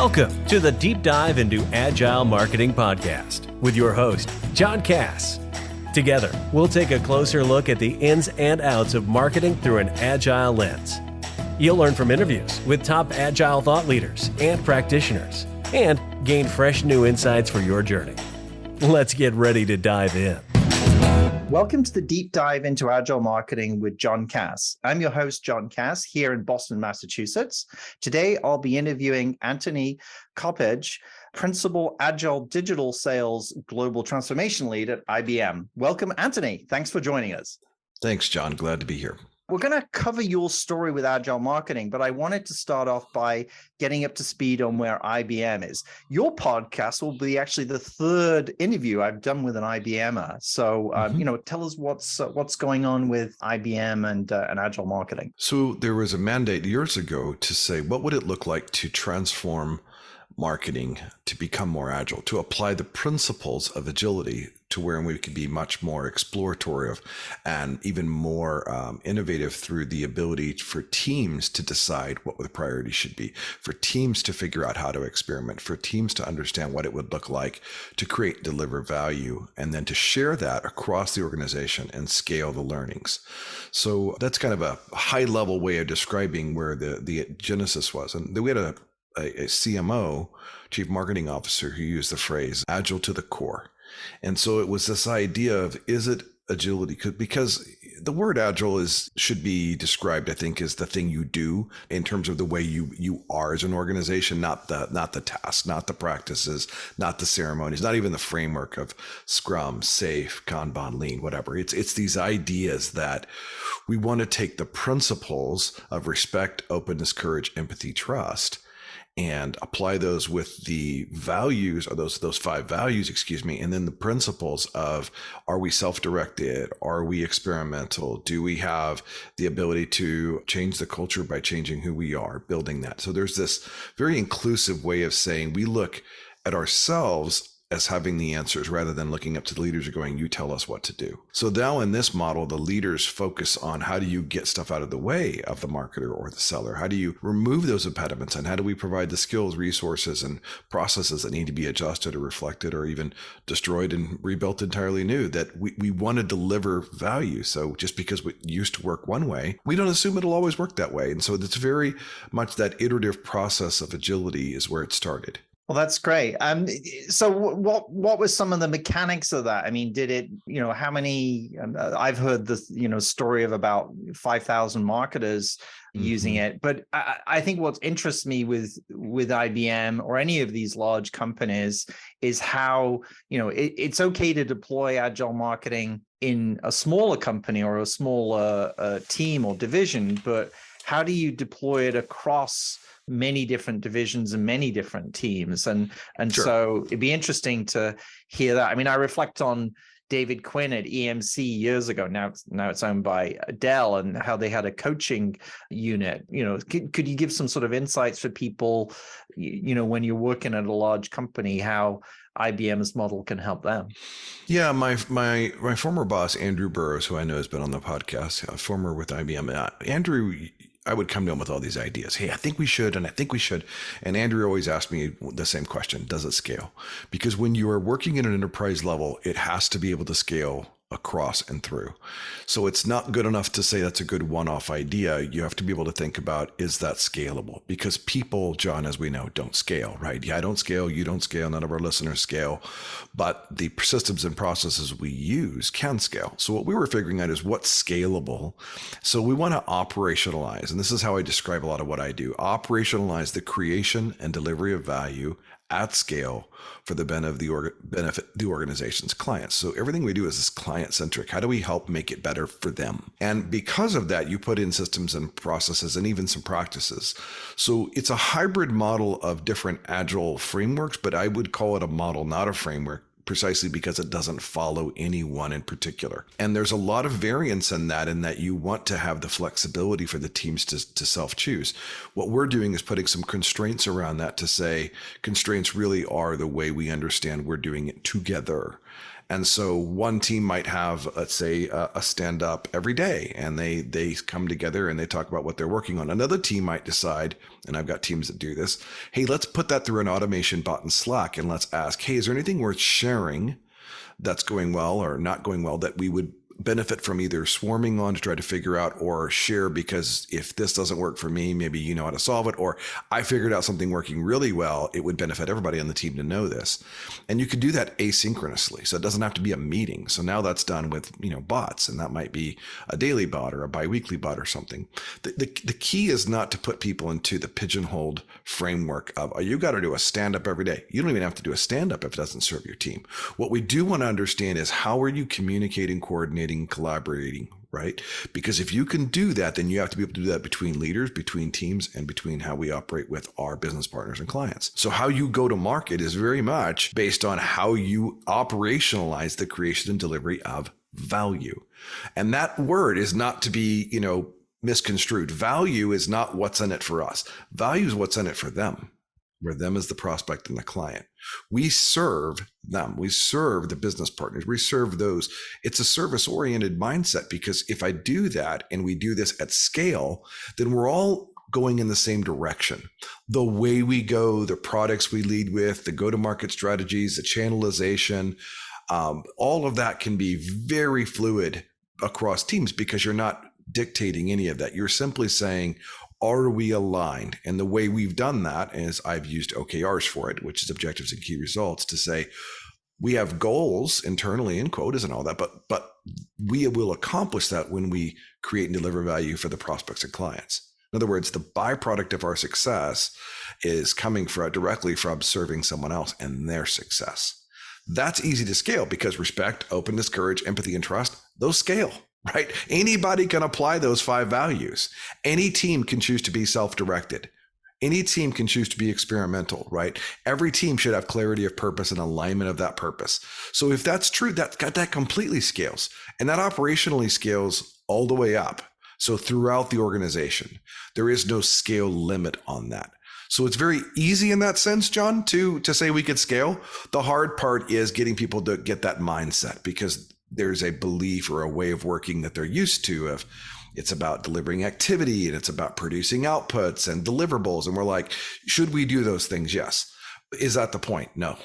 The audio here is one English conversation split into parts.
Welcome to the Deep Dive into Agile Marketing Podcast with your host, John Cass. Together, we'll take a closer look at the ins and outs of marketing through an Agile lens. You'll learn from interviews with top Agile thought leaders and practitioners and gain fresh new insights for your journey. Let's get ready to dive in. Welcome to the Deep Dive into Agile Marketing with John Cass. I'm your host, John Cass, here in Boston, Massachusetts. Today, I'll be interviewing Anthony Coppedge, Principal Agile Digital Sales Global Transformation Lead at IBM. Welcome, Anthony. Thanks for joining us. Thanks, John. Glad to be here. We're going to cover your story with Agile Marketing, but I wanted to start off by getting up to speed on where IBM is. Your podcast will be actually the third interview I've done with an IBMer. So, tell us what's going on with IBM and Agile Marketing. So there was a mandate years ago to say, what would it look like to transform marketing to become more agile, to apply the principles of agility to where we could be much more explorative and even more innovative through the ability for teams to decide what the priority should be, for teams to figure out how to experiment, for teams to understand what it would look like to create, deliver value, and then to share that across the organization and scale the learnings. So that's kind of a high level way of describing where the genesis was. And we had a CMO, Chief Marketing Officer, who used the phrase agile to the core. And so it was this idea of, is it agility? Because the word agile should be described, I think, as the thing you do in terms of the way you are as an organization, not the tasks, not the practices, not the ceremonies, not even the framework of Scrum, Safe, Kanban, Lean, whatever. It's these ideas that we want to take the principles of respect, openness, courage, empathy, trust, and apply those with the values, or those 5 values, and then the principles of, are we self-directed? Are we experimental? Do we have the ability to change the culture by changing who we are, building that? So there's this very inclusive way of saying we look at ourselves as having the answers rather than looking up to the leaders and going, you tell us what to do. So now in this model, the leaders focus on how do you get stuff out of the way of the marketer or the seller? How do you remove those impediments? And how do we provide the skills, resources, and processes that need to be adjusted or reflected or even destroyed and rebuilt entirely new, that we want to deliver value. So just because we used to work one way, we don't assume it'll always work that way. And so it's very much that iterative process of agility is where it started. Well, that's great. So what were some of the mechanics of that? I mean, did it, how many, I've heard the, story of about 5,000 marketers using it, but I think what interests me with IBM or any of these large companies is how, it's okay to deploy agile marketing in a smaller company or a smaller team or division, but how do you deploy it across many different divisions and many different teams? And sure. So it'd be interesting to hear that. I mean, I reflect on David Quinn at EMC years ago. Now it's owned by Dell, and how they had a coaching unit. Could you give some sort of insights for people, when you're working at a large company, how IBM's model can help them? Yeah, my former boss, Andrew Burrows, who I know has been on the podcast, former with IBM. Andrew, I would come to him with all these ideas. Hey, I think we should, and I think we should. And Andrew always asked me the same question: does it scale? Because when you are working at an enterprise level, it has to be able to scale across and through. So it's not good enough to say that's a good one-off idea. You have to be able to think about, is that scalable? Because people, John, as we know, don't scale, right? Yeah, I don't scale, you don't scale, none of our listeners scale, but the systems and processes we use can scale. So what we were figuring out is what's scalable. So we want to operationalize, and this is how I describe a lot of what I do, operationalize the creation and delivery of value at scale for the benefit the organization's clients. So everything we do is client-centric. How do we help make it better for them? And because of that, you put in systems and processes and even some practices. So it's a hybrid model of different agile frameworks, but I would call it a model, not a framework, precisely because it doesn't follow any one in particular. And there's a lot of variance in that you want to have the flexibility for the teams to self-choose. What we're doing is putting some constraints around that to say constraints really are the way we understand we're doing it together. And so one team might have, let's say, a stand up every day, and they come together and they talk about what they're working on. Another team might decide, and I've got teams that do this, hey, let's put that through an automation bot in Slack, and let's ask, hey, is there anything worth sharing that's going well or not going well that we would benefit from either swarming on to try to figure out, or share, because if this doesn't work for me, maybe you know how to solve it, or I figured out something working really well, it would benefit everybody on the team to know this. And you could do that asynchronously, so it doesn't have to be a meeting. So now that's done with bots, and that might be a daily bot or a biweekly bot or something. The key is not to put people into the pigeonholed framework of, oh, you got to do a stand-up every day. You don't even have to do a stand-up if it doesn't serve your team. What we do want to understand is, how are you communicating, coordinating, collaborating, right? Because if you can do that, then you have to be able to do that between leaders, between teams, and between how we operate with our business partners and clients. So how you go to market is very much based on how you operationalize the creation and delivery of value. And that word is not to be, misconstrued. Value is not what's in it for us. Value is what's in it for them, where them is the prospect and the client. We serve them. We serve the business partners. We serve those. It's a service-oriented mindset, because if I do that and we do this at scale, then we're all going in the same direction. The way we go, the products we lead with, the go-to-market strategies, the channelization, all of that can be very fluid across teams, because you're not dictating any of that. You're simply saying, are we aligned? And the way we've done that is, I've used OKRs for it, which is objectives and key results, to say we have goals internally and quotas and all that, but we will accomplish that when we create and deliver value for the prospects and clients. In other words, the byproduct of our success is coming directly from serving someone else and their success. That's easy to scale, because respect, openness, courage, empathy, and trust, those scale. Right? Anybody can apply those 5 values. Any team can choose to be self-directed. Any team can choose to be experimental, right? Every team should have clarity of purpose and alignment of that purpose. So if that's true, that completely scales. And that operationally scales all the way up. So throughout the organization, there is no scale limit on that. So it's very easy in that sense, John, to say we could scale. The hard part is getting people to get that mindset, because there's a belief or a way of working that they're used to of, it's about delivering activity and it's about producing outputs and deliverables. And we're like, should we do those things? Yes. Is that the point? No.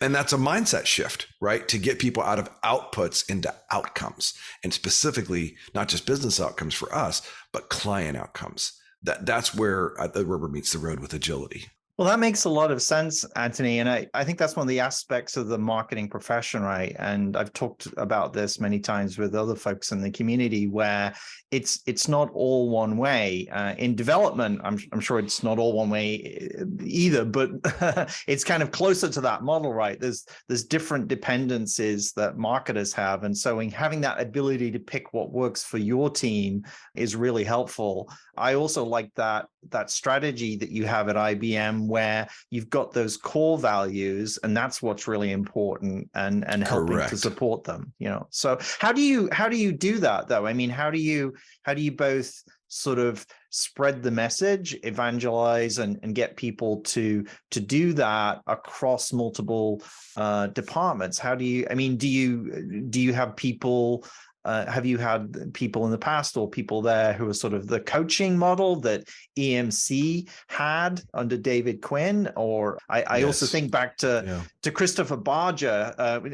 And that's a mindset shift, right? To get people out of outputs into outcomes, and specifically not just business outcomes for us, but client outcomes. That's where the rubber meets the road with agility. Well, that makes a lot of sense, Anthony. And I think that's one of the aspects of the marketing profession, right? And I've talked about this many times with other folks in the community, where it's not all one way. In development, I'm sure it's not all one way either, but it's kind of closer to that model, right? There's different dependencies that marketers have. And so in having that ability to pick what works for your team is really helpful. I also like that strategy that you have at IBM, where you've got those core values, and that's what's really important, and helping to support them. So how do you do that though? I mean, how do you both sort of spread the message, evangelize, and get people to do that across multiple departments? Do you have people? Have you had people in the past, or people there who are sort of the coaching model that EMC had under David Quinn? Or I also think back to Christopher Barger.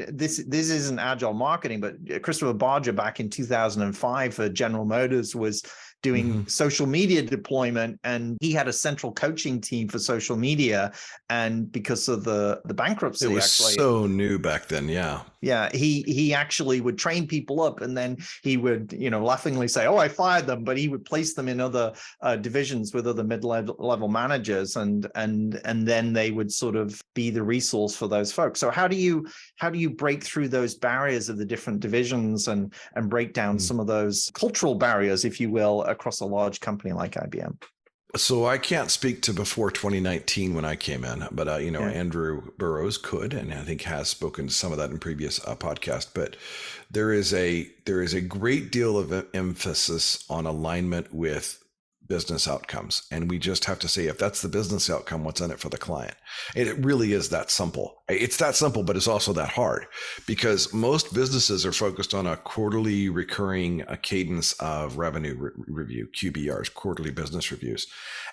This isn't agile marketing, but Christopher Barger back in 2005 for General Motors was doing social media deployment, and he had a central coaching team for social media. And because of the bankruptcy, it was so new back then. Yeah, he actually would train people up, and then he would, laughingly say, "Oh, I fired them," but he would place them in other divisions with other mid-level managers, and then they would sort of be the resource for those folks. So how do you break through those barriers of the different divisions and break down some of those cultural barriers, if you will, across a large company like IBM? So I can't speak to before 2019 when I came in, but Andrew Burrows could, and I think has spoken to some of that in previous podcast. But there is a great deal of emphasis on alignment with business outcomes. And we just have to say, if that's the business outcome, what's in it for the client? And it really is that simple. It's that simple, but it's also that hard, because most businesses are focused on a quarterly recurring cadence of revenue review, QBRs, quarterly business reviews.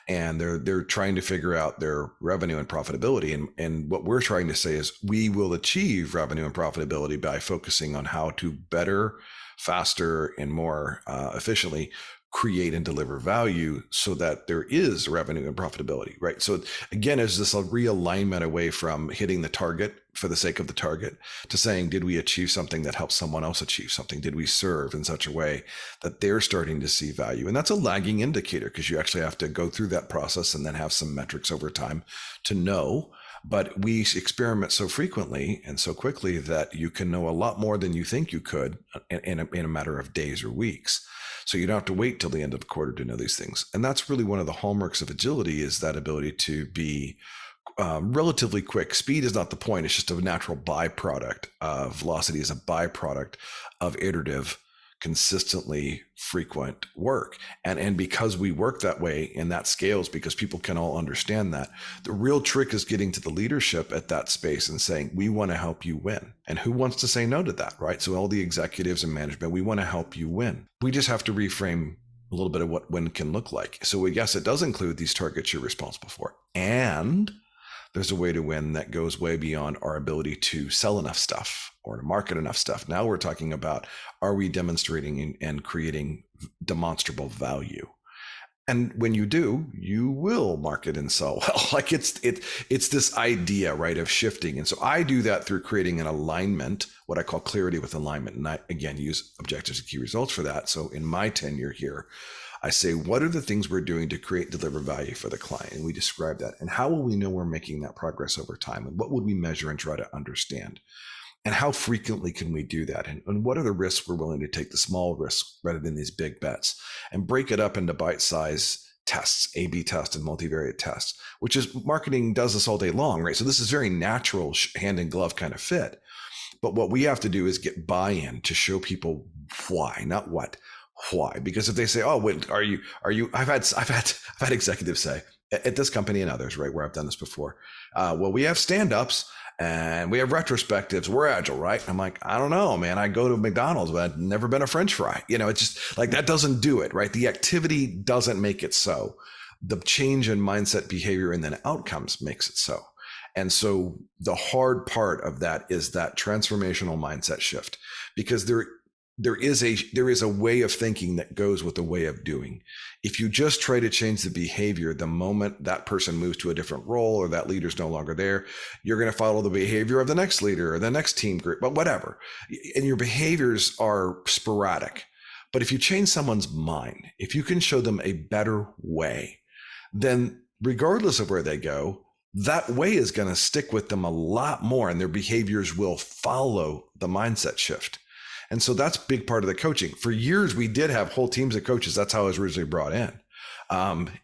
And they're trying to figure out their revenue and profitability. And what we're trying to say is we will achieve revenue and profitability by focusing on how to better, faster, and more efficiently create and deliver value so that there is revenue and profitability, right? So again, is this a realignment away from hitting the target for the sake of the target to saying, did we achieve something that helps someone else achieve something? Did we serve in such a way that they're starting to see value? And that's a lagging indicator, because you actually have to go through that process and then have some metrics over time to know. But we experiment so frequently and so quickly that you can know a lot more than you think you could in a matter of days or weeks. So you don't have to wait till the end of the quarter to know these things. And that's really one of the hallmarks of agility, is that ability to be relatively quick. Speed is not the point. It's just a natural byproduct. Velocity is a byproduct of iterative, consistently frequent work. And because we work that way, and that scales because people can all understand that, the real trick is getting to the leadership at that space and saying, we want to help you win. And who wants to say no to that, right? So all the executives and management, we want to help you win. We just have to reframe a little bit of what win can look like. So yes, it does include these targets you're responsible for. And there's a way to win that goes way beyond our ability to sell enough stuff or to market enough stuff. Now we're talking about, are we demonstrating and creating demonstrable value? And when you do, you will market and sell well. Like it's this idea, right, of shifting. And so I do that through creating an alignment, what I call clarity with alignment. And I, again, use objectives and key results for that. So in my tenure here, I say, what are the things we're doing to create, deliver value for the client? And we describe that. And how will we know we're making that progress over time? And what would we measure and try to understand? And how frequently can we do that? And what are the risks we're willing to take, the small risks rather than these big bets? And break it up into bite-sized tests, A/B tests and multivariate tests, which is marketing does this all day long, right? So this is very natural hand in glove kind of fit. But what we have to do is get buy-in to show people why, not what. Why? Because if they say, "Oh, wait, are you?" I've had executives say at this company and others, right, where I've done this before. Well, we have stand-ups and we have retrospectives. We're agile, right? I'm like, I don't know, man. I go to McDonald's, but I've never been a French fry. It's just like that doesn't do it, right? The activity doesn't make it so. The change in mindset, behavior, and then outcomes makes it so. And so the hard part of that is that transformational mindset shift, because there is a way of thinking that goes with the way of doing. If you just try to change the behavior, the moment that person moves to a different role or that leader's no longer there, you're going to follow the behavior of the next leader or the next team group, but whatever. And your behaviors are sporadic. But if you change someone's mind, if you can show them a better way, then regardless of where they go, that way is going to stick with them a lot more, and their behaviors will follow the mindset shift. And so that's a big part of the coaching. For years, we did have whole teams of coaches. That's how I was originally brought in.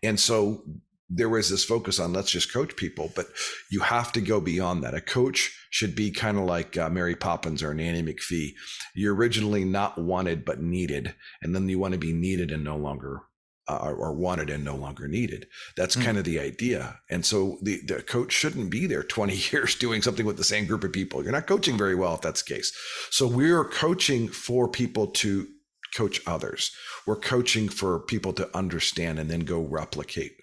And so there was this focus on let's just coach people, but you have to go beyond that. A coach should be kind of like Mary Poppins or Nanny McPhee. You're originally not wanted, but needed. And then you want to be needed and no longer or wanted and no longer needed. That's kind of the idea. And so the coach shouldn't be there 20 years doing something with the same group of people. You're not coaching very well if that's the case. So we're coaching for people to coach others. We're coaching for people to understand and then go replicate.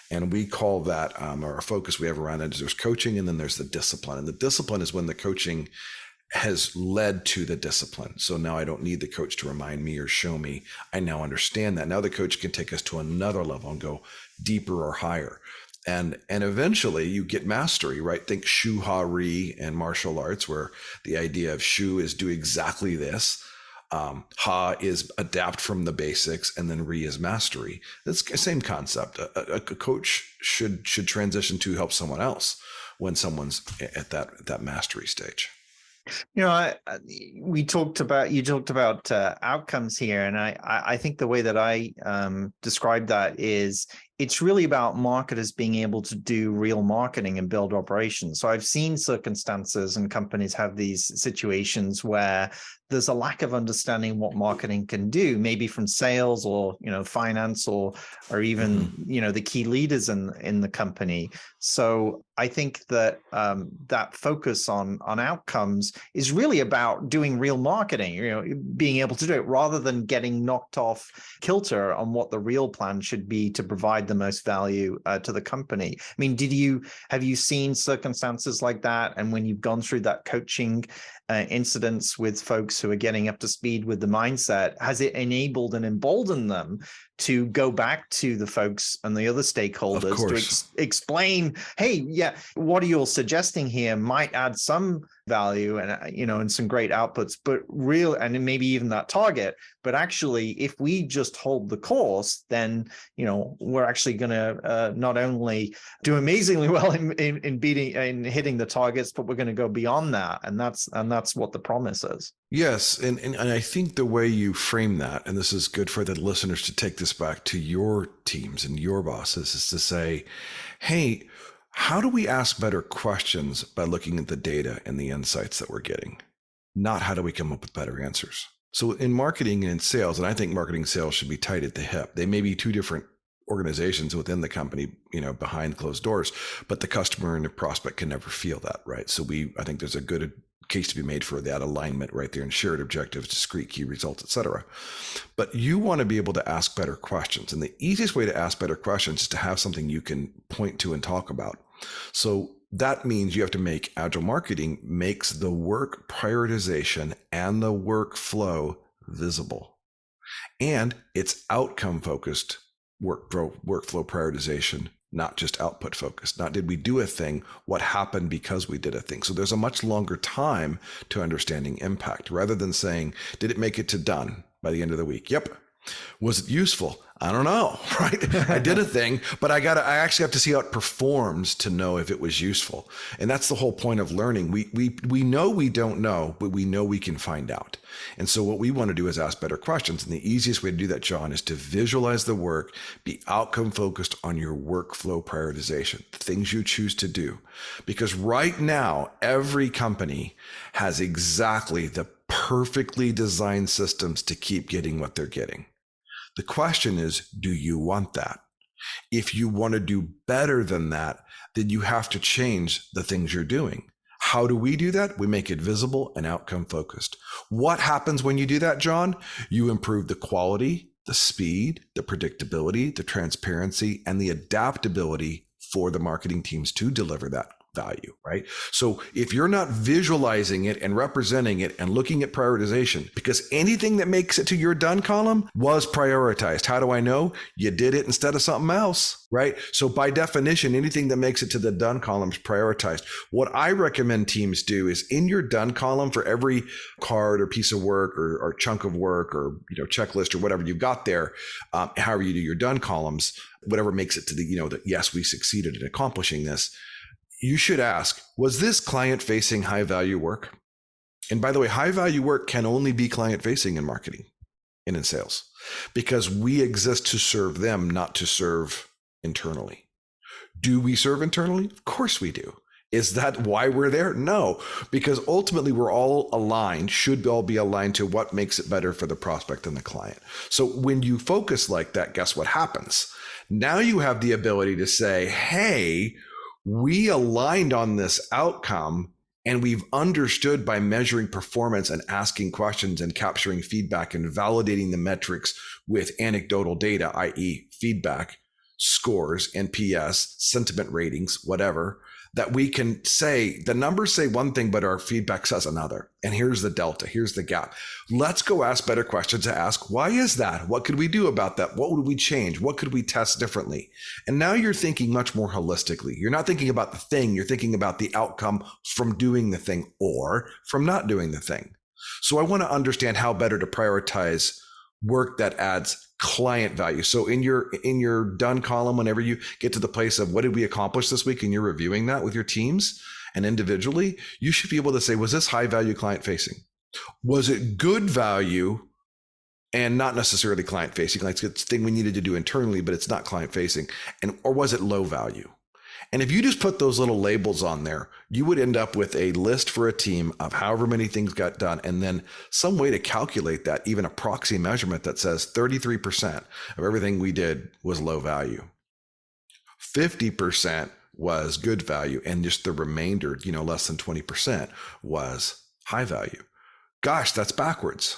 And we call that our focus we have around it is there's coaching and then there's the discipline. And the discipline is when the coaching has led to the discipline. So now I don't need the coach to remind me or show me. I now understand that. Now the coach can take us to another level and go deeper or higher. And eventually you get mastery, right? Think Shu Ha Ri and martial arts, where the idea of Shu is do exactly this. Ha is adapt from the basics, and then Ri is mastery. That's the same concept. A coach should transition to help someone else when someone's at that mastery stage. You talked about outcomes here, and I think the way that I describe that is it's really about marketers being able to do real marketing and build operations. So I've seen circumstances and companies have these situations where there's a lack of understanding what marketing can do, maybe from sales or finance or even the key leaders in the company. So I think that that focus on outcomes is really about doing real marketing, being able to do it rather than getting knocked off kilter on what the real plan should be to provide the most value to the company. I mean, have you seen circumstances like that? And when you've gone through that coaching incidents with folks who are getting up to speed with the mindset, has it enabled and emboldened them to go back to the folks and the other stakeholders to explain, hey, yeah, what you're suggesting here might add some value and and some great outputs, but and maybe even that target, but actually if we just hold the course, then we're actually going to not only do amazingly well in hitting the targets, but we're going to go beyond that, and that's what the promise is. Yes, and I think the way you frame that, and this is good for the listeners to take this back to your teams and your bosses, is to say, hey, how do we ask better questions by looking at the data and the insights that we're getting? Not how do we come up with better answers? So in marketing and sales, and I think marketing and sales should be tight at the hip. They may be two different organizations within the company, behind closed doors, but the customer and the prospect can never feel that, right? So I think there's a good case to be made for that alignment right there, and shared objectives, discrete key results, et cetera. But you want to be able to ask better questions. And the easiest way to ask better questions is to have something you can point to and talk about. So that means you have to make agile marketing makes the work prioritization and the workflow visible. And it's outcome focused workflow prioritization, not just output focused. Not did we do a thing, what happened because we did a thing. So there's a much longer time to understanding impact, rather than saying, did it make it to done by the end of the week? Yep. Was it useful? I don't know, right? I did a thing, but I actually have to see how it performs to know if it was useful. And that's the whole point of learning. We know we don't know, but we know we can find out. And so what we want to do is ask better questions. And the easiest way to do that, John, is to visualize the work, be outcome focused on your workflow prioritization, the things you choose to do. Because right now, every company has exactly the perfectly designed systems to keep getting what they're getting. The question is, do you want that? If you want to do better than that, then you have to change the things you're doing. How do we do that? We make it visible and outcome focused. What happens when you do that, John? You improve the quality, the speed, the predictability, the transparency, and the adaptability for the marketing teams to deliver that value, right? So if you're not visualizing it and representing it and looking at prioritization, because anything that makes it to your done column was prioritized. How do I know? You did it instead of something else, right? So by definition, anything that makes it to the done column is prioritized. What I recommend teams do is in your done column for every card or piece of work or chunk of work or checklist or whatever you've got there, however you do your done columns, whatever makes it to the yes, we succeeded in accomplishing this. You should ask, was this client-facing high-value work? And by the way, high-value work can only be client-facing in marketing and in sales, because we exist to serve them, not to serve internally. Do we serve internally? Of course we do. Is that why we're there? No, because ultimately we're all aligned, should all be aligned to what makes it better for the prospect and the client. So when you focus like that, guess what happens? Now you have the ability to say, hey, we aligned on this outcome, and we've understood by measuring performance and asking questions and capturing feedback and validating the metrics with anecdotal data, i.e. feedback, scores, NPS, sentiment ratings, whatever, that we can say the numbers say one thing, but our feedback says another. And here's the delta, here's the gap. Let's go ask better questions to ask, why is that? What could we do about that? What would we change? What could we test differently? And now you're thinking much more holistically. You're not thinking about the thing, you're thinking about the outcome from doing the thing or from not doing the thing. So I want to understand how better to prioritize work that adds client value. So in your done column, whenever you get to the place of what did we accomplish this week, and you're reviewing that with your teams and individually, you should be able to say, was this high value client facing? Was it good value and not necessarily client facing? Like it's a thing we needed to do internally, but it's not client facing. Or was it low value? And if you just put those little labels on there, you would end up with a list for a team of however many things got done, and then some way to calculate that, even a proxy measurement that says 33% of everything we did was low value. 50% was good value, and just the remainder, less than 20% was high value. Gosh, that's backwards.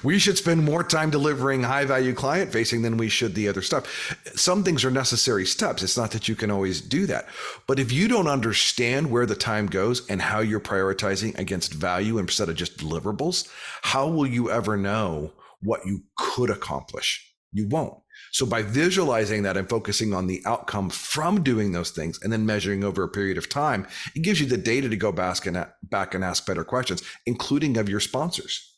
We should spend more time delivering high value client facing than we should the other stuff. Some things are necessary steps. It's not that you can always do that. But if you don't understand where the time goes and how you're prioritizing against value instead of just deliverables, how will you ever know what you could accomplish? You won't. So by visualizing that and focusing on the outcome from doing those things and then measuring over a period of time, it gives you the data to go back and ask better questions, including of your sponsors.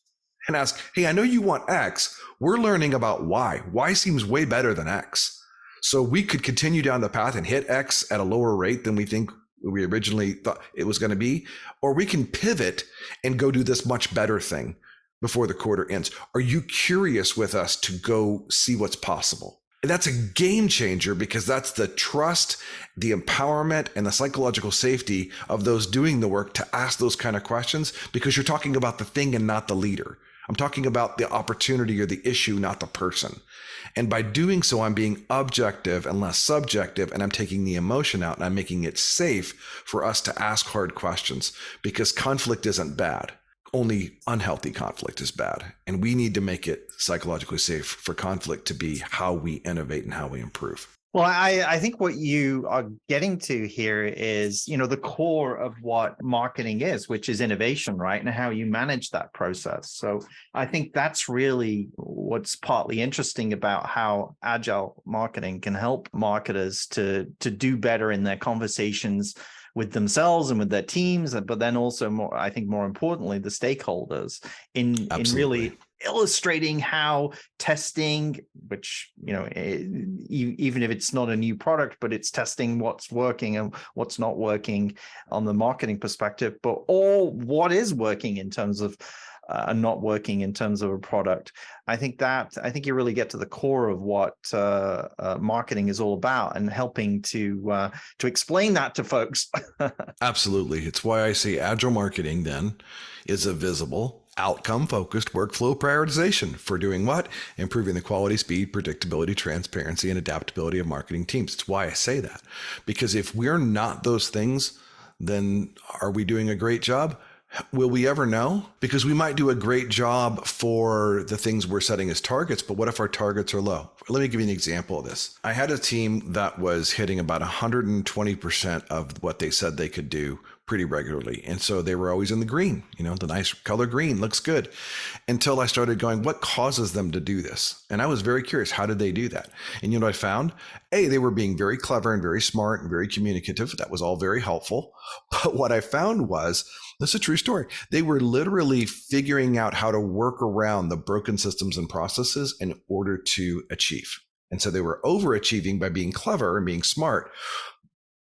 And ask, hey, I know you want X. We're learning about Y. Y seems way better than X. So we could continue down the path and hit X at a lower rate than we think we originally thought it was going to be. Or we can pivot and go do this much better thing before the quarter ends. Are you curious with us to go see what's possible? And that's a game changer, because that's the trust, the empowerment, and the psychological safety of those doing the work to ask those kind of questions, because you're talking about the thing and not the leader. I'm talking about the opportunity or the issue, not the person. And by doing so, I'm being objective and less subjective, and I'm taking the emotion out and I'm making it safe for us to ask hard questions, because conflict isn't bad. Only unhealthy conflict is bad. And we need to make it psychologically safe for conflict to be how we innovate and how we improve. Well, I think what you are getting to here is, the core of what marketing is, which is innovation, right? And how you manage that process. So I think that's really what's partly interesting about how agile marketing can help marketers to do better in their conversations with themselves and with their teams, but then also more importantly, the stakeholders in really illustrating how testing, which, even if it's not a new product, but it's testing what's working and what's not working on the marketing perspective, but all what is working in terms of and not working in terms of a product. I think you really get to the core of what marketing is all about, and helping to explain that to folks. Absolutely. It's why I say agile marketing then is a visible, outcome-focused workflow prioritization for doing what? Improving the quality, speed, predictability, transparency, and adaptability of marketing teams. It's why I say that. Because if we're not those things, then are we doing a great job? Will we ever know? Because we might do a great job for the things we're setting as targets, but what if our targets are low? Let me give you an example of this. I had a team that was hitting about 120% of what they said they could do pretty regularly. And so they were always in the green, the nice color green looks good, until I started going, what causes them to do this? And I was very curious, how did they do that? And what I found? They were being very clever and very smart and very communicative. That was all very helpful. But what I found was, this is a true story. They were literally figuring out how to work around the broken systems and processes in order to achieve. And so they were overachieving by being clever and being smart.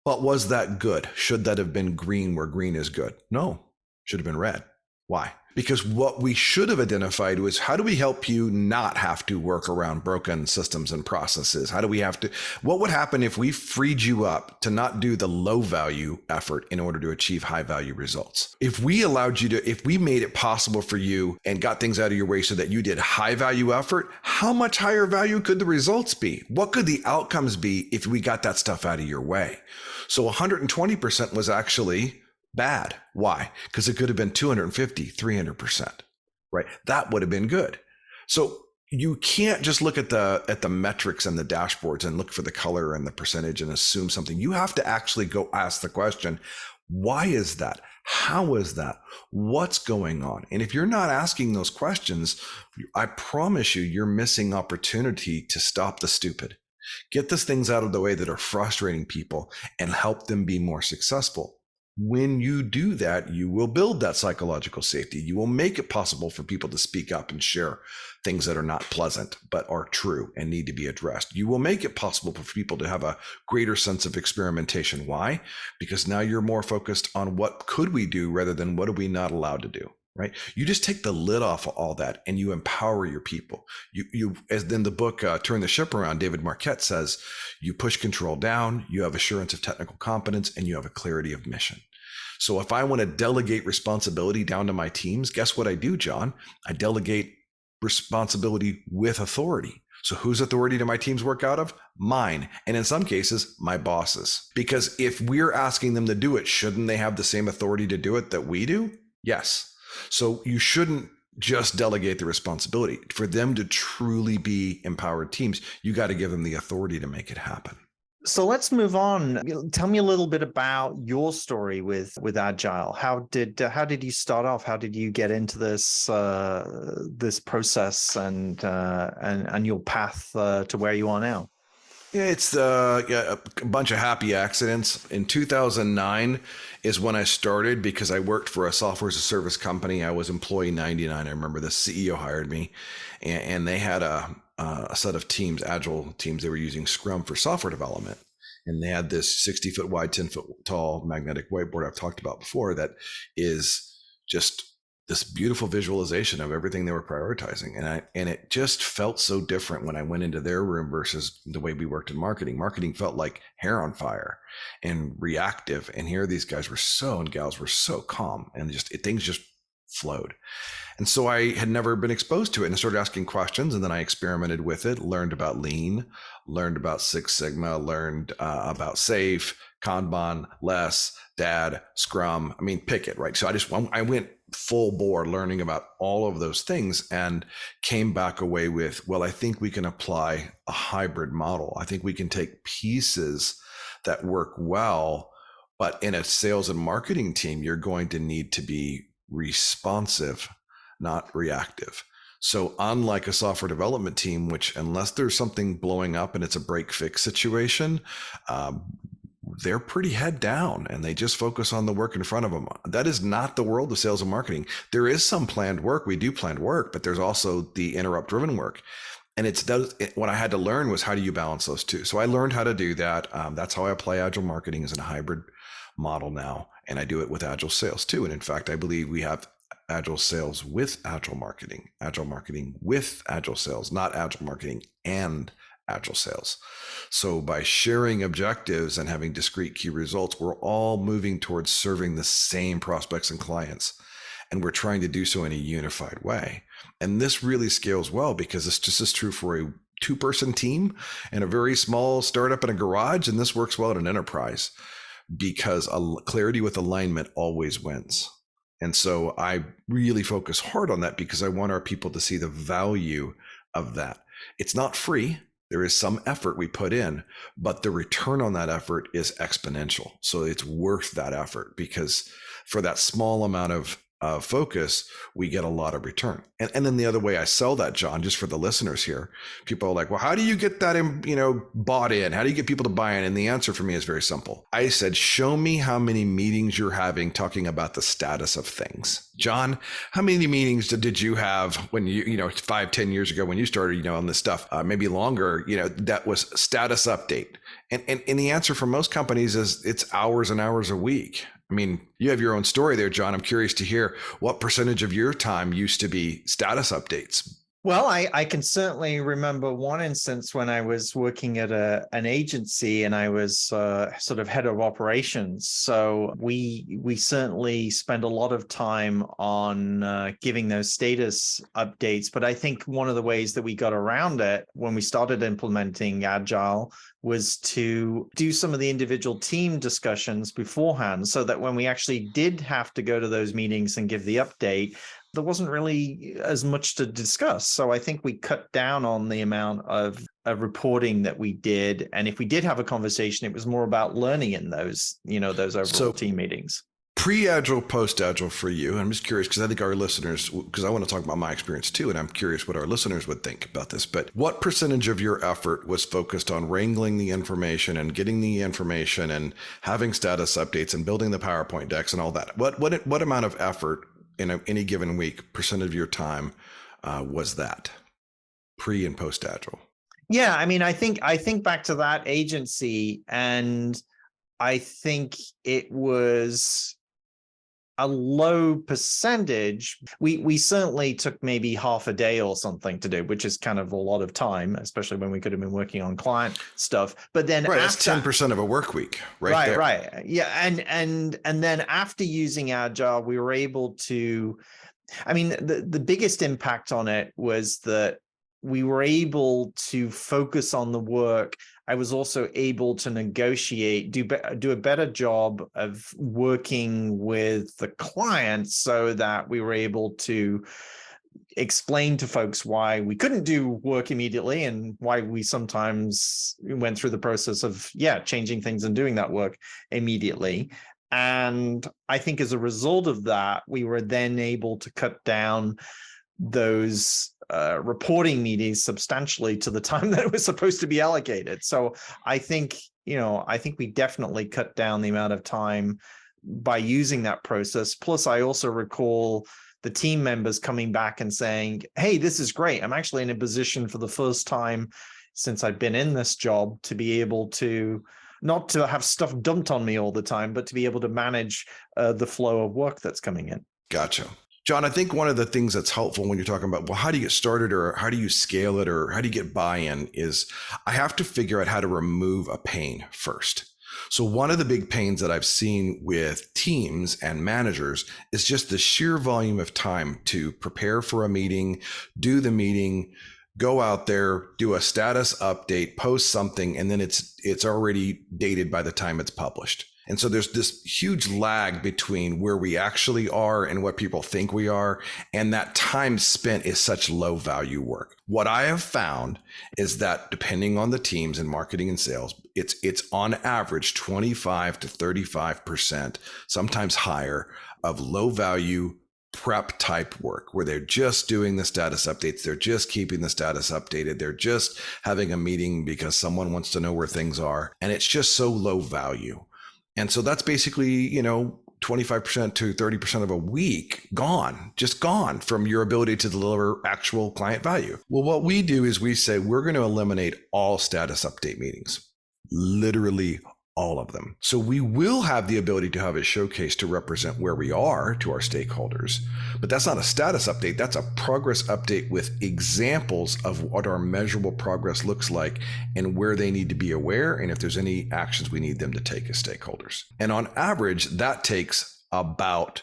But was that good? Should that have been green where green is good? No, should have been red. Why? Because what we should have identified was, how do we help you not have to work around broken systems and processes? What would happen if we freed you up to not do the low value effort in order to achieve high value results? If we made it possible for you and got things out of your way so that you did high value effort, how much higher value could the results be? What could the outcomes be if we got that stuff out of your way? So 120% was actually bad. Why? Because it could have been 250, 300%, right? That would have been good. So you can't just look at the metrics and the dashboards and look for the color and the percentage and assume something. You have to actually go ask the question, why is that? How is that? What's going on? And if you're not asking those questions, I promise you're missing opportunity to stop the stupid. Get those things out of the way that are frustrating people and help them be more successful. When you do that, you will build that psychological safety. You will make it possible for people to speak up and share things that are not pleasant, but are true and need to be addressed. You will make it possible for people to have a greater sense of experimentation. Why? Because now you're more focused on what could we do rather than what are we not allowed to do. right? You just take the lid off of all that and you empower your people. You as in the book, Turn the Ship Around, David Marquette says, you push control down, you have assurance of technical competence, and you have a clarity of mission. So if I want to delegate responsibility down to my teams, guess what I do, John? I delegate responsibility with authority. So whose authority do my teams work out of? Mine. And in some cases, my bosses. Because if we're asking them to do it, shouldn't they have the same authority to do it that we do? Yes. So you shouldn't just delegate the responsibility. For them to truly be empowered teams, you got to give them the authority to make it happen. So let's move on. Tell me a little bit about your story with Agile. How did you start off? How did you get into this this process and your path to where you are now? Yeah, it's a bunch of happy accidents. In 2009 is when I started, because I worked for a software as a service company. I was employee 99. I remember the CEO hired me, and they had a set of teams, agile teams. They were using Scrum for software development. And they had this 60-foot wide, 10-foot tall magnetic whiteboard I've talked about before that is just this beautiful visualization of everything they were prioritizing. And it just felt so different when I went into their room versus the way we worked in marketing. Marketing felt like hair on fire and reactive. And here these guys were and gals were so calm, and things just flowed. And so I had never been exposed to it, and I started asking questions, and then I experimented with it, learned about Lean, learned about Six Sigma, learned about SAFe, Kanban, Less, DAD, Scrum. I mean, pick it, right? So I went full bore learning about all of those things and came back away with, well, I think we can apply a hybrid model. I think we can take pieces that work well, but in a sales and marketing team, you're going to need to be responsive, not reactive. So unlike a software development team, which unless there's something blowing up and it's a break fix situation, they're pretty head down and they just focus on the work in front of them. That is not the world of sales and marketing. There is some planned work. We do planned work, but there's also the interrupt driven work. And what I had to learn was, how do you balance those two? So I learned how to do that. That's how I apply agile marketing as a hybrid model now. And I do it with agile sales too. And in fact, I believe we have agile sales with agile marketing with agile sales, not agile marketing and agile sales. So by sharing objectives and having discrete key results, we're all moving towards serving the same prospects and clients. And we're trying to do so in a unified way. And this really scales well because it's just as true for a 2-person team and a very small startup in a garage. And this works well in an enterprise because clarity with alignment always wins. And so I really focus hard on that because I want our people to see the value of that. It's not free. There is some effort we put in, but the return on that effort is exponential. So it's worth that effort because for that small amount of focus, we get a lot of return. And then the other way I sell that, John, just for the listeners here, people are like, well, how do you get that bought in? How do you get people to buy in? And the answer for me is very simple. I said, show me how many meetings you're having talking about the status of things. John, how many meetings did you have when 5-10 years ago when you started, on this stuff, maybe longer, that was status update. And the answer for most companies is it's hours and hours a week. I mean, you have your own story there, John. I'm curious to hear what percentage of your time used to be status updates. Well, I can certainly remember one instance when I was working at an agency and I was sort of head of operations. So we certainly spend a lot of time on giving those status updates. But I think one of the ways that we got around it when we started implementing Agile was to do some of the individual team discussions beforehand so that when we actually did have to go to those meetings and give the update, there wasn't really as much to discuss. So I think we cut down on the amount of reporting that we did. And if we did have a conversation, it was more about learning in those overall team meetings. Pre-Agile, post-Agile for you. I'm just curious because I think our listeners, because I want to talk about my experience too, and I'm curious what our listeners would think about this. But what percentage of your effort was focused on wrangling the information and getting the information and having status updates and building the PowerPoint decks and all that? What amount of effort in any given week, percent of your time was that pre and post Agile? Yeah, I mean, I think back to that agency, and I think it was a low percentage. We certainly took maybe half a day or something to do, which is kind of a lot of time, especially when we could have been working on client stuff. But then that's 10% of a work week, right. Yeah. And then after using Agile, we were able to, I mean, the biggest impact on it was that we were able to focus on the work. I was also able to negotiate, do a better job of working with the clients so that we were able to explain to folks why we couldn't do work immediately and why we sometimes went through the process of, changing things and doing that work immediately. And I think as a result of that, we were then able to cut down those reporting meetings substantially to the time that it was supposed to be allocated. So I think we definitely cut down the amount of time by using that process. Plus, I also recall the team members coming back and saying, hey, this is great. I'm actually in a position for the first time since I've been in this job to be able to not to have stuff dumped on me all the time, but to be able to manage the flow of work that's coming in. Gotcha. John, I think one of the things that's helpful when you're talking about, well, how do you get started or how do you scale it or how do you get buy-in is I have to figure out how to remove a pain first. So one of the big pains that I've seen with teams and managers is just the sheer volume of time to prepare for a meeting, do the meeting, go out there, do a status update, post something, and then it's already dated by the time it's published. And so there's this huge lag between where we actually are and what people think we are. And that time spent is such low value work. What I have found is that depending on the teams in marketing and sales, it's on average 25 to 35%, sometimes higher, of low value prep type work where they're just doing the status updates. They're just keeping the status updated. They're just having a meeting because someone wants to know where things are. And it's just so low value. And so that's basically, 25% to 30% of a week just gone from your ability to deliver actual client value. Well, what we do is we say we're going to eliminate all status update meetings, literally all of them. So we will have the ability to have a showcase to represent where we are to our stakeholders, but that's not a status update. That's a progress update with examples of what our measurable progress looks like and where they need to be aware and if there's any actions we need them to take as stakeholders. And on average, that takes about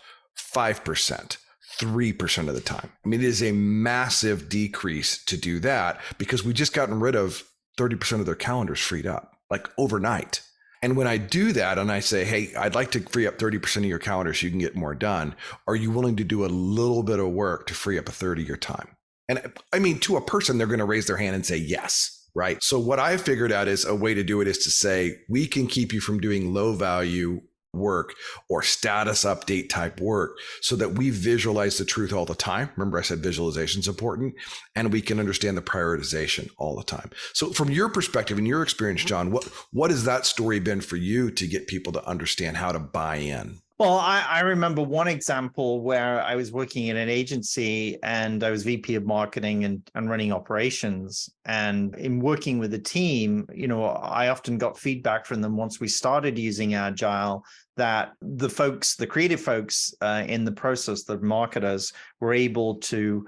5%. 3% of the time. I mean, it is a massive decrease to do that because we just gotten rid of 30% of their calendars freed up, like overnight. And when I do that and I say, hey, I'd like to free up 30% of your calendar so you can get more done, are you willing to do a little bit of work to free up a third of your time? And I mean, to a person, they're going to raise their hand and say yes, right? So what I figured out is a way to do it is to say, we can keep you from doing low value work or status update type work so that we visualize the truth all the time. Remember I said visualization is important, and we can understand the prioritization all the time. So from your perspective and your experience, John, what has that story been for you to get people to understand how to buy in? Well, I remember one example where I was working in an agency and I was VP of marketing and running operations. And in working with the team, I often got feedback from them once we started using Agile that the creative folks in the process, the marketers, were able to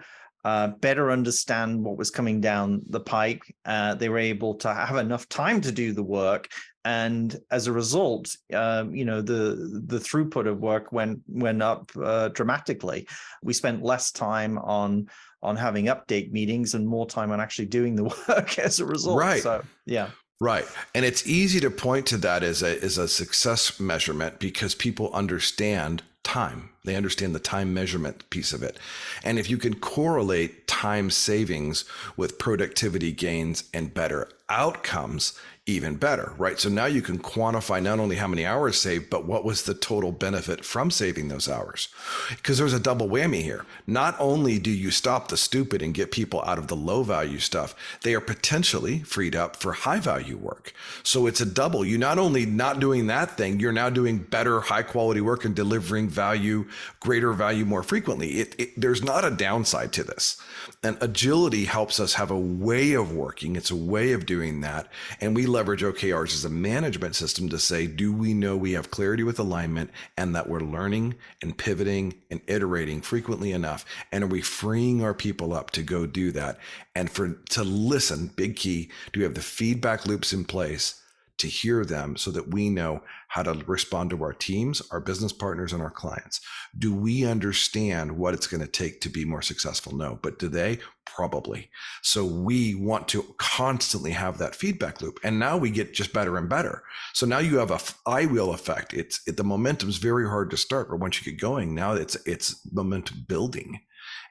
better understand what was coming down the pike. They were able to have enough time to do the work. And as a result, the throughput of work went up dramatically. We spent less time on having update meetings and more time on actually doing the work as a result. Right. So, yeah. Right. And it's easy to point to that as a success measurement because people understand time. They understand the time measurement piece of it. And if you can correlate time savings with productivity gains and better outcomes, even better, right? So now you can quantify not only how many hours saved, but what was the total benefit from saving those hours? Because there's a double whammy here. Not only do you stop the stupid and get people out of the low value stuff, they are potentially freed up for high value work. So it's a double. You're not only not doing that thing, you're now doing better high quality work and delivering value greater value more frequently. There's not a downside to this. And agility helps us have a way of working. It's a way of doing that. And we leverage OKRs as a management system to say, do we know we have clarity with alignment and that we're learning and pivoting and iterating frequently enough? And are we freeing our people up to go do that? And to listen, big key, do we have the feedback loops in place to hear them so that we know how to respond to our teams, our business partners, and our clients? Do we understand what it's going to take to be more successful? No, but do they? Probably. So we want to constantly have that feedback loop. And now we get just better and better. So now you have a flywheel effect. The momentum's very hard to start, but once you get going, now it's momentum building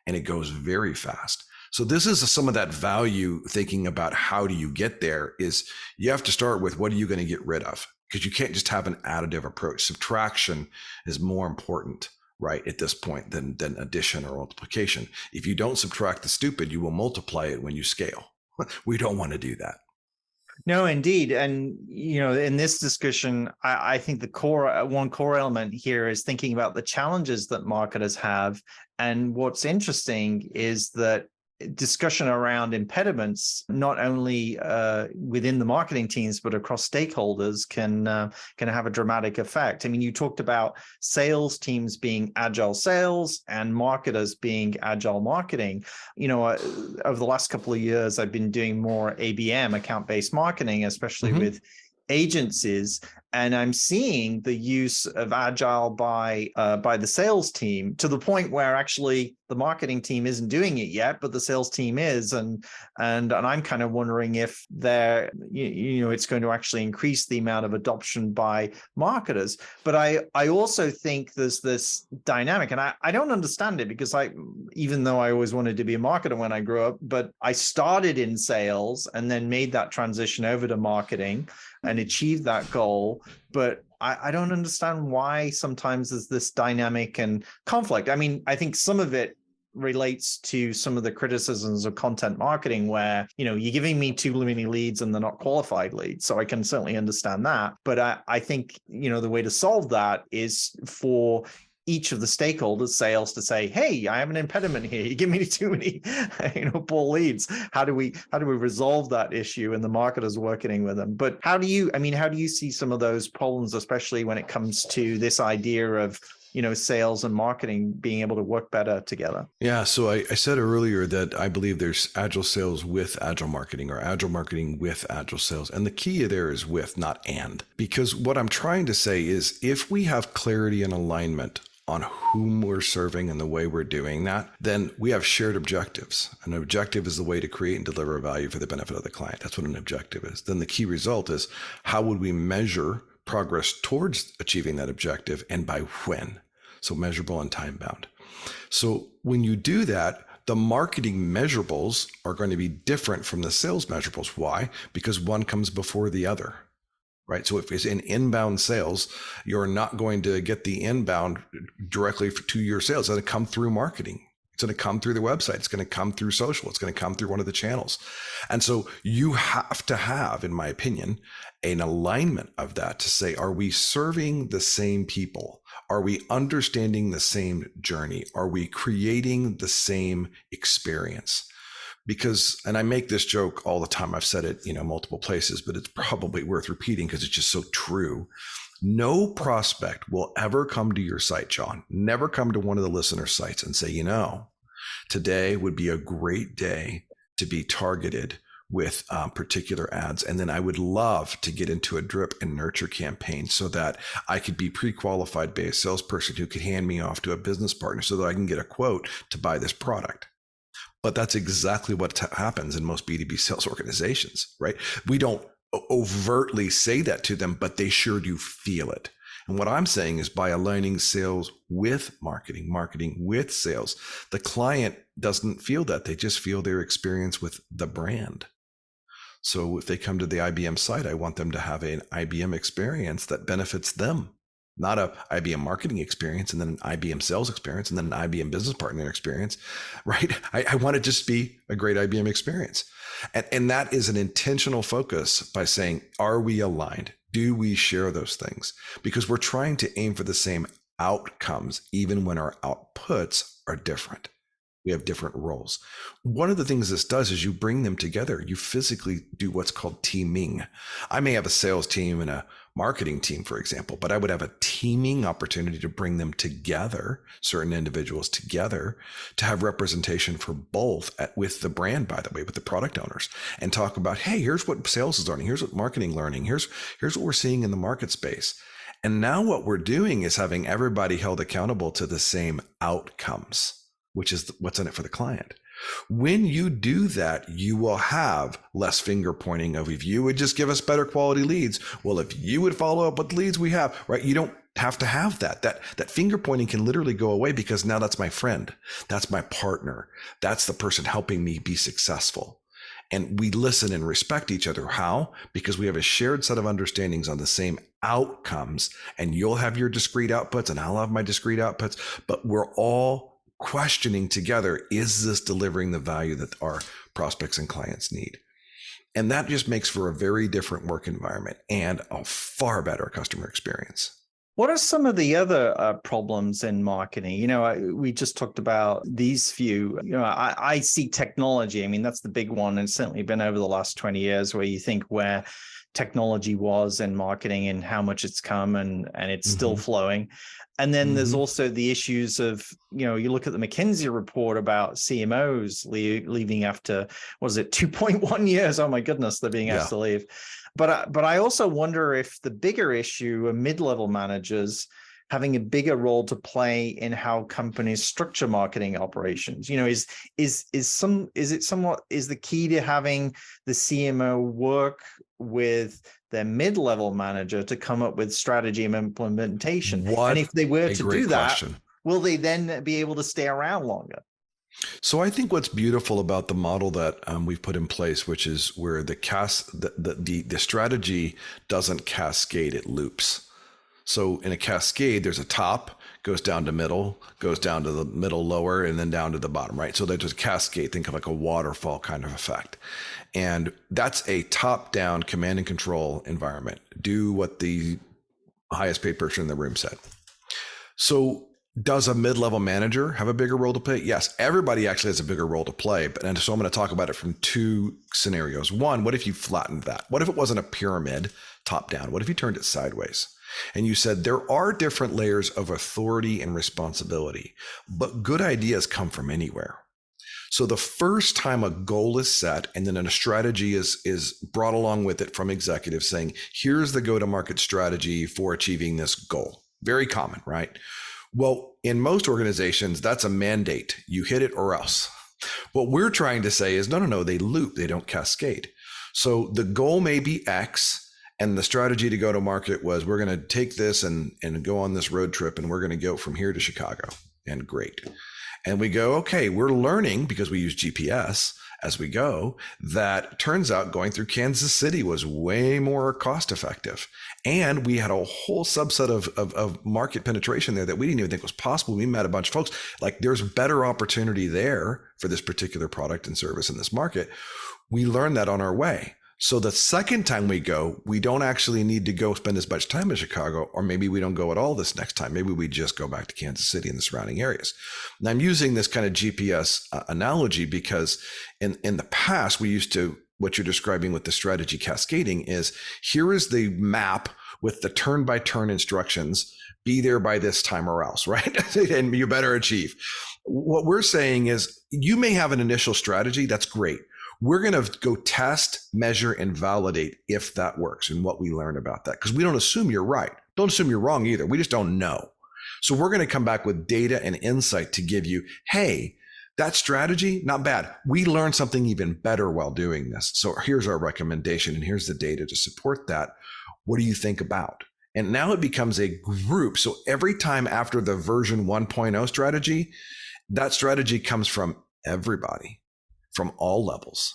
and it goes very fast. So this is some of that value thinking about how do you get there is you have to start with what are you going to get rid of? Because you can't just have an additive approach. Subtraction is more important, right, at this point than addition or multiplication. If you don't subtract the stupid, you will multiply it when you scale. We don't want to do that. No, indeed. And, in this discussion, I think one core element here is thinking about the challenges that marketers have. And what's interesting is that discussion around impediments, not only within the marketing teams, but across stakeholders can have a dramatic effect. I mean, you talked about sales teams being agile sales and marketers being agile marketing. Over the last couple of years, I've been doing more ABM, account-based marketing, especially with agencies, and I'm seeing the use of agile by the sales team to the point where actually the marketing team isn't doing it yet, but the sales team is, and I'm kind of wondering if it's going to actually increase the amount of adoption by marketers. But I also think there's this dynamic, and I don't understand it because even though I always wanted to be a marketer when I grew up, but I started in sales and then made that transition over to marketing and achieved that goal. But I don't understand why sometimes there's this dynamic and conflict. I mean, I think some of it relates to some of the criticisms of content marketing where, you're giving me too many leads and they're not qualified leads. So I can certainly understand that. But I think, the way to solve that is for each of the stakeholders, sales, to say, hey, I have an impediment here. You give me too many, poor leads. How do we resolve that issue? And the marketers working with them. But how do you see some of those problems, especially when it comes to this idea of, sales and marketing being able to work better together? Yeah. So I said earlier that I believe there's agile sales with agile marketing or agile marketing with agile sales. And the key there is with, not and. Because what I'm trying to say is if we have clarity and alignment on whom we're serving and the way we're doing that, then we have shared objectives. An objective is the way to create and deliver value for the benefit of the client. That's what an objective is. Then the key result is how would we measure progress towards achieving that objective and by when? So measurable and time bound. So when you do that, the marketing measurables are going to be different from the sales measurables. Why? Because one comes before the other. Right. So if it's in inbound sales, you're not going to get the inbound directly to your sales. It's going to come through marketing. It's going to come through the website. It's going to come through social. It's going to come through one of the channels. And so you have to have, in my opinion, an alignment of that to say, are we serving the same people? Are we understanding the same journey? Are we creating the same experience? Because, and I make this joke all the time, I've said it, multiple places, but it's probably worth repeating because it's just so true. No prospect will ever come to your site, John, never come to one of the listener sites and say, today would be a great day to be targeted with particular ads. And then I would love to get into a drip and nurture campaign so that I could be pre-qualified by a salesperson who could hand me off to a business partner so that I can get a quote to buy this product. But that's exactly what happens in most B2B sales organizations, right? We don't overtly say that to them, but they sure do feel it. And what I'm saying is by aligning sales with marketing, marketing with sales, the client doesn't feel that. They just feel their experience with the brand. So if they come to the IBM site, I want them to have an IBM experience that benefits them. Not a IBM marketing experience and then an IBM sales experience and then an IBM business partner experience, right? I want it to just be a great IBM experience. And that is an intentional focus by saying, are we aligned? Do we share those things? Because we're trying to aim for the same outcomes, even when our outputs are different. We have different roles. One of the things this does is you bring them together. You physically do what's called teaming. I may have a sales team and a marketing team, for example, but I would have a teaming opportunity to bring them together, certain individuals together, to have representation for both with the brand, by the way, with the product owners, and talk about, hey, here's what sales is learning. Here's what marketing learning. Here's what we're seeing in the market space. And now what we're doing is having everybody held accountable to the same outcomes, which is what's in it for the client. When you do that, you will have less finger pointing of, if you would just give us better quality leads, well, if you would follow up with leads we have, right? You don't have to have that. That finger pointing can literally go away, because now that's my friend. That's my partner. That's the person helping me be successful. And we listen and respect each other. How? Because we have a shared set of understandings on the same outcomes, and you'll have your discrete outputs and I'll have my discrete outputs, but we're all questioning together, is this delivering the value that our prospects and clients need? And that just makes for a very different work environment and a far better customer experience. What are some of the other problems in marketing? We just talked about these few. I see technology. I mean, that's the big one. And it's certainly been over the last 20 years where you think where technology was in marketing and how much it's come, and it's still flowing. And then there's also the issues of, you look at the McKinsey report about CMOs leaving after, 2.1 years? Oh my goodness, they're being asked to leave. But I also wonder if the bigger issue are mid-level managers having a bigger role to play in how companies structure marketing operations. Is the key to having the CMO work with their mid-level manager to come up with strategy and implementation? And if they were to do that, will they then be able to stay around longer? So I think what's beautiful about the model that we've put in place, which is where the strategy doesn't cascade, it loops. So in a cascade, there's a top, goes down to middle, goes down to the middle lower, and then down to the bottom, right? So there's a cascade, think of like a waterfall kind of effect. And that's a top-down command and control environment. Do what the highest paid person in the room said. So does a mid-level manager have a bigger role to play? Yes, everybody actually has a bigger role to play. And so I'm going to talk about it from two scenarios. One, what if you flattened that? What if it wasn't a pyramid top down? What if you turned it sideways? And you said there are different layers of authority and responsibility, but good ideas come from anywhere. So the first time a goal is set and then a strategy is brought along with it from executives saying, here's the go-to-market strategy for achieving this goal. Very common, right? Well, in most organizations, that's a mandate. You hit it or else. What we're trying to say is, no, they loop, they don't cascade. So the goal may be X, and the strategy to go to market was, we're going to take this and go on this road trip, and we're going to go from here to Chicago. And great. And we go, okay, we're learning, because we use GPS as we go, that turns out going through Kansas City was way more cost effective. And we had a whole subset of market penetration there that we didn't even think was possible. We met a bunch of folks, like there's better opportunity there for this particular product and service in this market. We learned that on our way. So the second time we go, we don't actually need to go spend as much time in Chicago, or maybe we don't go at all this next time. Maybe we just go back to Kansas City and the surrounding areas. And I'm using this kind of GPS analogy because in the past, we used to, what you're describing with the strategy cascading is, here is the map with the turn-by-turn instructions, be there by this time or else, right? And you better achieve. What we're saying is, you may have an initial strategy, that's great. We're going to go test, measure, and validate if that works and what we learn about that. Because we don't assume you're right. Don't assume you're wrong either. We just don't know. So we're going to come back with data and insight to give you, hey, that strategy, not bad. We learned something even better while doing this. So here's our recommendation, and here's the data to support that. What do you think about? And now it becomes a group. So every time after the version 1.0 strategy, that strategy comes from everybody, from all levels.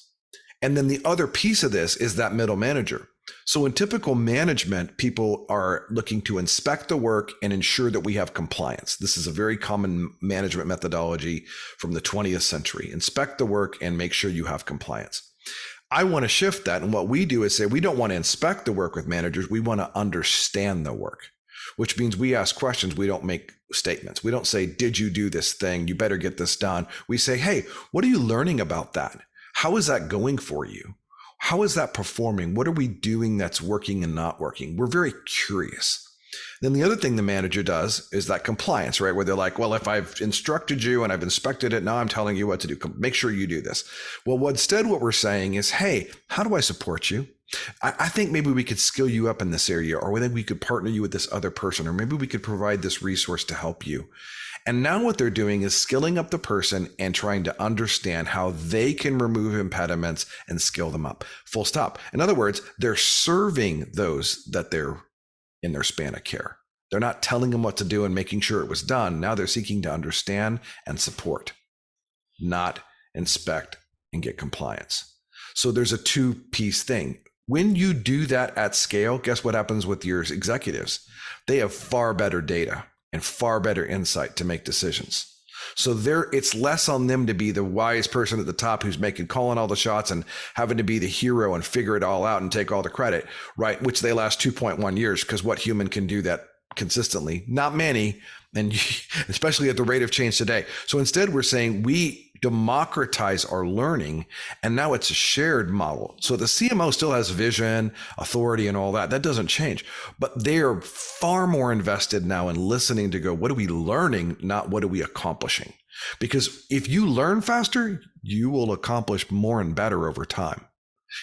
And then the other piece of this is that middle manager. So in typical management, people are looking to inspect the work and ensure that we have compliance. This is a very common management methodology from the 20th century. Inspect the work and make sure you have compliance. I want to shift that. And what we do is say, we don't want to inspect the work with managers. We want to understand the work. which means we ask questions. We don't make statements. We don't say, did you do this thing? You better get this done. We say, hey, what are you learning about that? How is that going for you? How is that performing? What are we doing that's working and not working? We're very curious. Then the other thing the manager does is that compliance, right? Where they're like, well, if I've instructed you and I've inspected it, now I'm telling you what to do. Make sure you do this. Well, instead what we're saying is, hey, how do I support you? I think maybe we could skill you up in this area, or we think we could partner you with this other person, or maybe we could provide this resource to help you. And now what they're doing is skilling up the person and trying to understand how they can remove impediments and skill them up. Full stop. In other words, they're serving those that they're in their span of care. They're not telling them what to do and making sure it was done. Now they're seeking to understand and support, not inspect and get compliance. So there's a two-piece thing. When you do that at scale, guess what happens with your executives? They have far better data and far better insight to make decisions. So it's less on them to be the wise person at the top who's calling all the shots and having to be the hero and figure it all out and take all the credit, right? Which they last 2.1 years, because what human can do that consistently? Not many, and especially at the rate of change today. So instead, we're saying we democratize our learning, and now it's a shared model. So the CMO still has vision, authority, and all that. That doesn't change, but they are far more invested now in listening to go, what are we learning, not what are we accomplishing? Because if you learn faster, you will accomplish more and better over time.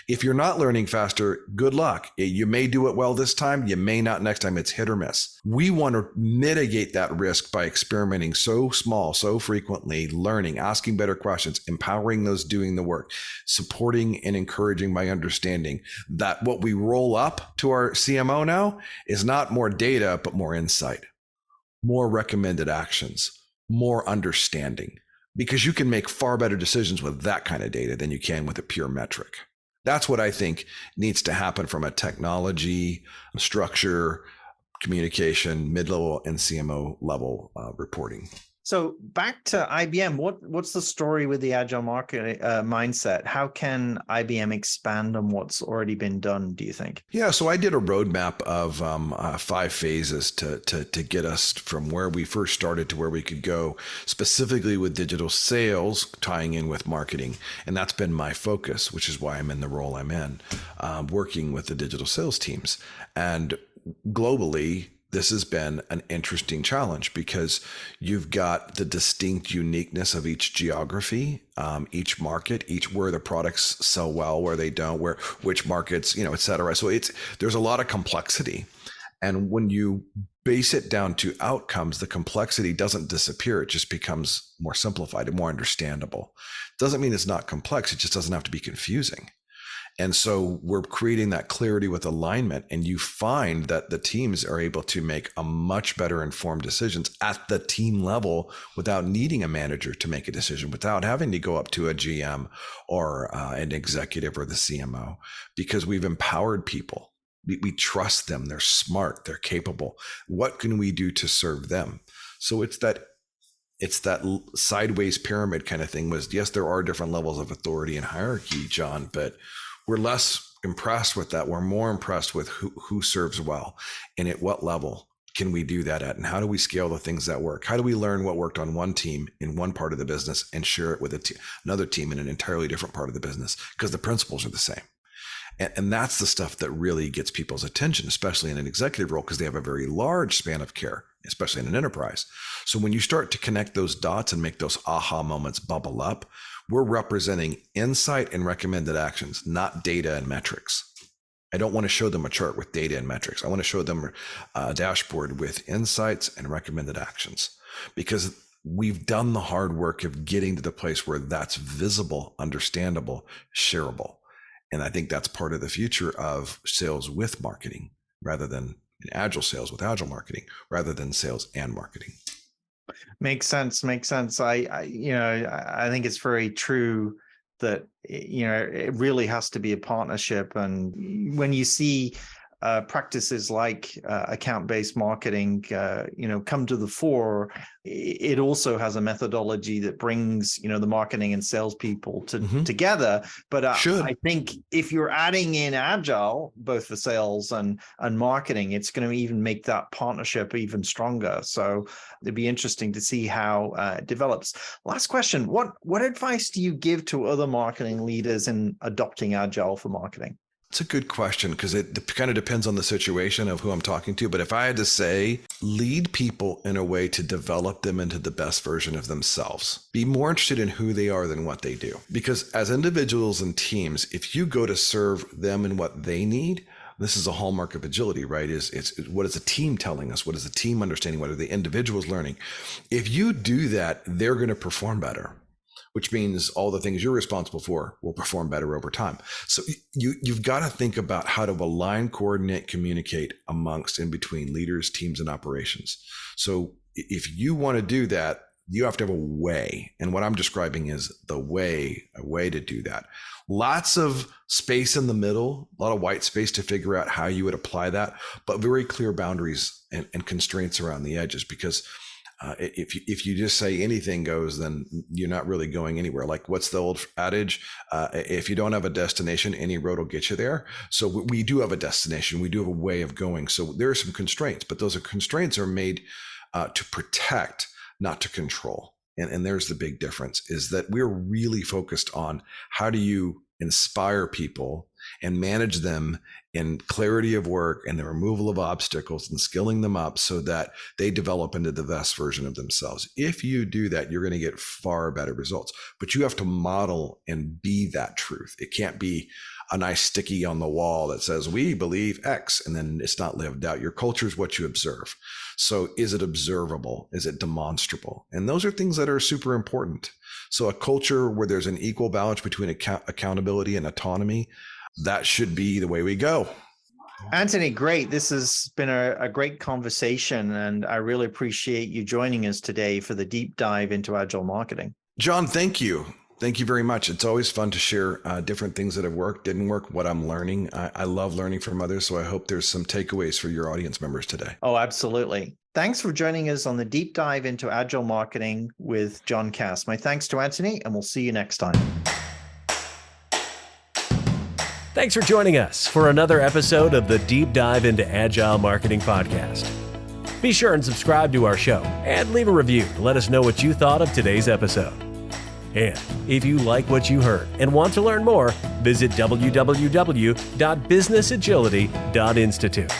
If you're not learning faster, good luck. You may do it well this time. You may not next time. It's hit or miss. We want to mitigate that risk by experimenting so small, so frequently, learning, asking better questions, empowering those doing the work, supporting and encouraging by understanding that what we roll up to our CMO now is not more data, but more insight, more recommended actions, more understanding, because you can make far better decisions with that kind of data than you can with a pure metric. That's what I think needs to happen from a technology, structure, communication, mid-level and CMO level reporting. So back to IBM, what's the story with the agile market mindset? How can IBM expand on what's already been done, do you think? Yeah, so I did a roadmap of 5 phases to get us from where we first started to where we could go, specifically with digital sales tying in with marketing. And that's been my focus, which is why I'm in the role I'm in, working with the digital sales teams. And globally, this has been an interesting challenge because you've got the distinct uniqueness of each geography, each market, where the products sell well, where they don't, which markets, et cetera. So there's a lot of complexity. And when you base it down to outcomes, the complexity doesn't disappear. It just becomes more simplified and more understandable. Doesn't mean it's not complex. It just doesn't have to be confusing. And so we're creating that clarity with alignment, and you find that the teams are able to make a much better informed decisions at the team level without needing a manager to make a decision, without having to go up to a GM or an executive or the CMO, because we've empowered people. We trust them. They're smart. They're capable. What can we do to serve them? So it's that sideways pyramid kind of thing. Was, yes, there are different levels of authority and hierarchy, John, but we're less impressed with that. We're more impressed with who serves well and at what level can we do that at, and how do we scale the things that work? How do we learn what worked on one team in one part of the business and share it with another team in an entirely different part of the business, because the principles are the same. And that's the stuff that really gets people's attention, especially in an executive role, because they have a very large span of care, especially in an enterprise. So when you start to connect those dots and make those aha moments bubble up, we're representing insight and recommended actions, not data and metrics. I don't want to show them a chart with data and metrics. I want to show them a dashboard with insights and recommended actions, because we've done the hard work of getting to the place where that's visible, understandable, shareable. And I think that's part of the future of sales with marketing, rather than agile sales with agile marketing, rather than sales and marketing. Makes sense. I think it's very true that, it really has to be a partnership. And when you see practices like account-based marketing, come to the fore, it also has a methodology that brings, the marketing and salespeople together. But I think if you're adding in Agile, both for sales and marketing, it's going to even make that partnership even stronger. So it'd be interesting to see how it develops. Last question: what advice do you give to other marketing leaders in adopting Agile for marketing? It's a good question because it kind of depends on the situation of who I'm talking to. But if I had to say, lead people in a way to develop them into the best version of themselves. Be more interested in who they are than what they do. Because as individuals and teams, if you go to serve them and what they need, this is a hallmark of agility, right? It's what is the team telling us? What is the team understanding? What are the individuals learning? If you do that, they're going to perform better, which means all the things you're responsible for will perform better over time. So you've got to think about how to align, coordinate, communicate amongst in between leaders, teams, and operations. So if you want to do that, you have to have a way. And what I'm describing is a way to do that. Lots of space in the middle, a lot of white space to figure out how you would apply that, but very clear boundaries and constraints around the edges, because if you just say anything goes, then you're not really going anywhere. Like, what's the old adage? If you don't have a destination, any road will get you there. So we do have a destination. We do have a way of going. So there are some constraints, but those constraints are made to protect, not to control. And there's the big difference, is that we're really focused on how do you inspire people and manage them in clarity of work and the removal of obstacles and skilling them up so that they develop into the best version of themselves. If you do that, you're going to get far better results, but you have to model and be that truth. It can't be a nice sticky on the wall that says, we believe X, and then it's not lived out. Your culture is what you observe. So is it observable? Is it demonstrable? And those are things that are super important. So a culture where there's an equal balance between accountability and autonomy, that should be the way we go. Anthony, great. This has been a great conversation, and I really appreciate you joining us today for the deep dive into Agile marketing. John, thank you. Thank you very much. It's always fun to share different things that have worked, didn't work, what I'm learning. I love learning from others, so I hope there's some takeaways for your audience members today. Oh, absolutely. Thanks for joining us on the deep dive into Agile marketing with John Cass. My thanks to Anthony, and we'll see you next time. Thanks for joining us for another episode of the Deep Dive into Agile Marketing podcast. Be sure and subscribe to our show and leave a review to let us know what you thought of today's episode. And if you like what you heard and want to learn more, visit www.businessagility.institute.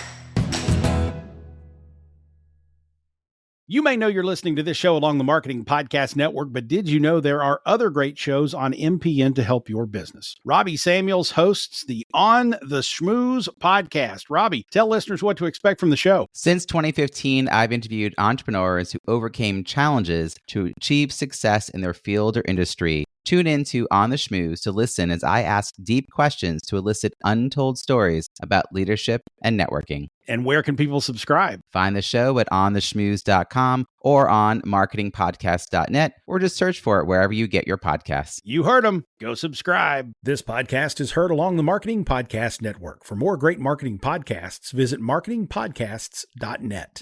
You may know you're listening to this show along the Marketing Podcast Network, but did you know there are other great shows on MPN to help your business? Robbie Samuels hosts the On the Schmooze podcast. Robbie, tell listeners what to expect from the show. Since 2015, I've interviewed entrepreneurs who overcame challenges to achieve success in their field or industry. Tune in to On the Schmooze to listen as I ask deep questions to elicit untold stories about leadership and networking. And where can people subscribe? Find the show at ontheschmooze.com or on marketingpodcast.net, or just search for it wherever you get your podcasts. You heard them. Go subscribe. This podcast is heard along the Marketing Podcast Network. For more great marketing podcasts, visit marketingpodcasts.net.